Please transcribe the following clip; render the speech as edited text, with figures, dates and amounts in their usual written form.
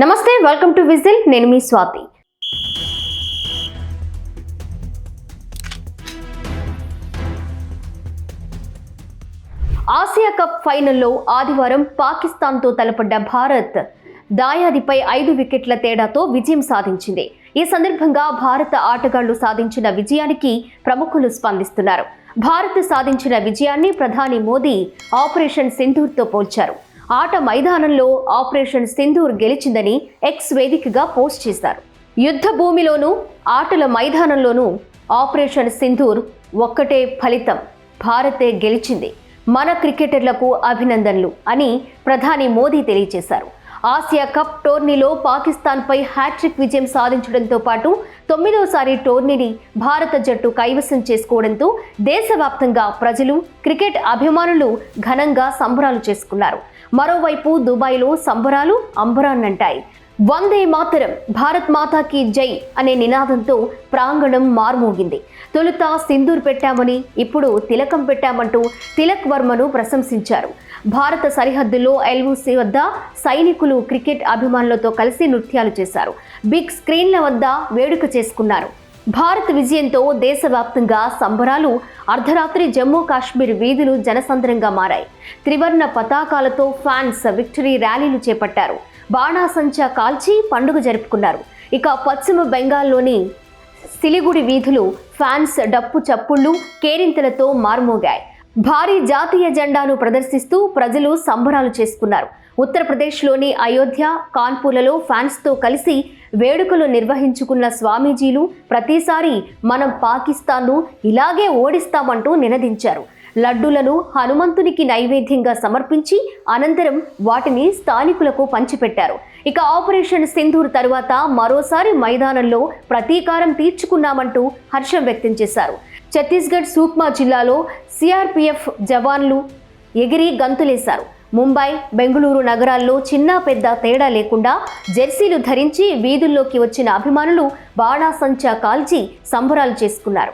నమస్తే, welcome to whistle. నేను మీ Swathi. Asia cup ఫైనల్లో ఆదివారం పాకిస్తాన్తో తలపడ్డ భారత్ దాయాదిపై 5 వికెట్ల తేడాతో విజయం సాధించింది. ఈ సందర్భంగా భారత ఆటగాళ్లు సాధించిన విజయానికి ప్రముఖులు స్పందిస్తున్నారు. భారత్ సాధించిన విజయాన్ని ప్రధాని మోదీ ఆపరేషన్ సింధూర్తో పోల్చారు. ఆట మైదానంలో ఆపరేషన్ సింధూర్ గెలిచిందని ఎక్స్ వేదికగా పోస్ట్ చేశారు. యుద్ధ భూమిలోనూ ఆటల మైదానంలోనూ ఆపరేషన్ సింధూర్ ఒక్కటే ఫలితం, భారతే గెలిచింది, మన క్రికెటర్లకు అభినందనలు అని ప్రధాని మోదీ తెలియజేశారు. ఆసియా కప్ టోర్నీలో పాకిస్తాన్పై హ్యాట్రిక్ విజయం సాధించడంతో పాటు 9వసారి టోర్నీని భారత జట్టు కైవసం చేసుకోవడంతో దేశవ్యాప్తంగా ప్రజలు, క్రికెట్ అభిమానులు ఘనంగా సంబరాలు చేసుకున్నారు. మరోవైపు దుబాయ్లో సంబరాలు అంబరాన్నంటాయి. వందే మాతరం, భారత్ మాతాకి జై అనే నినాదంతో ప్రాంగణం మార్మోగింది. తొలుత సింధూర్ పెట్టామని, ఇప్పుడు తిలకం పెట్టామంటూ తిలక్ వర్మను ప్రశంసించారు. భారత సరిహద్దుల్లో ఎల్ఓసి వద్ద సైనికులు క్రికెట్ అభిమానులతో కలిసి నృత్యాలు చేశారు. బిగ్ స్క్రీన్ల వద్ద వేడుక చేసుకున్నారు. భారత్ విజయంతో దేశవ్యాప్తంగా సంబరాలు. అర్ధరాత్రి జమ్మూ కాశ్మీర్ వీధులు జనసంద్రంగా మారాయి. త్రివర్ణ పతాకాలతో ఫ్యాన్స్ విక్టరీ ర్యాలీలు చేపట్టారు. బాణాసంచా కాల్చి పండుగ జరుపుకున్నారు. ఇక పశ్చిమ బెంగాల్లోని సిలిగుడి వీధులు ఫ్యాన్స్ డప్పు చప్పుళ్ళు, కేరింతలతో మార్మోగాయి. భారీ జాతీయ జెండాను ప్రదర్శిస్తూ ప్రజలు సంబరాలు చేసుకున్నారు. ఉత్తరప్రదేశ్లోని అయోధ్య, కాన్పూర్లలో ఫ్యాన్స్తో కలిసి వేడుకలు నిర్వహించుకున్న స్వామీజీలు ప్రతిసారి మనం పాకిస్తాన్ను ఇలాగే ఓడిస్తామంటూ నినదించారు. లడ్డూలను హనుమంతునికి నైవేద్యంగా సమర్పించి అనంతరం వాటిని స్థానికులకు పంచిపెట్టారు. ఇక ఆపరేషన్ సింధూర్ తరువాత మరోసారి మైదానంలో ప్రతీకారం తీర్చుకున్నామంటూ హర్షం వ్యక్తం చేశారు. ఛత్తీస్గఢ్ సూక్మా జిల్లాలో సిఆర్పిఎఫ్ జవాన్లు ఎగిరి గంతులేశారు. ముంబై, బెంగళూరు నగరాల్లో చిన్న పెద్ద తేడా లేకుండా జెర్సీలు ధరించి వీధుల్లోకి వచ్చిన అభిమానులు బాణాసంచా కాల్చి సంబరాలు చేసుకున్నారు.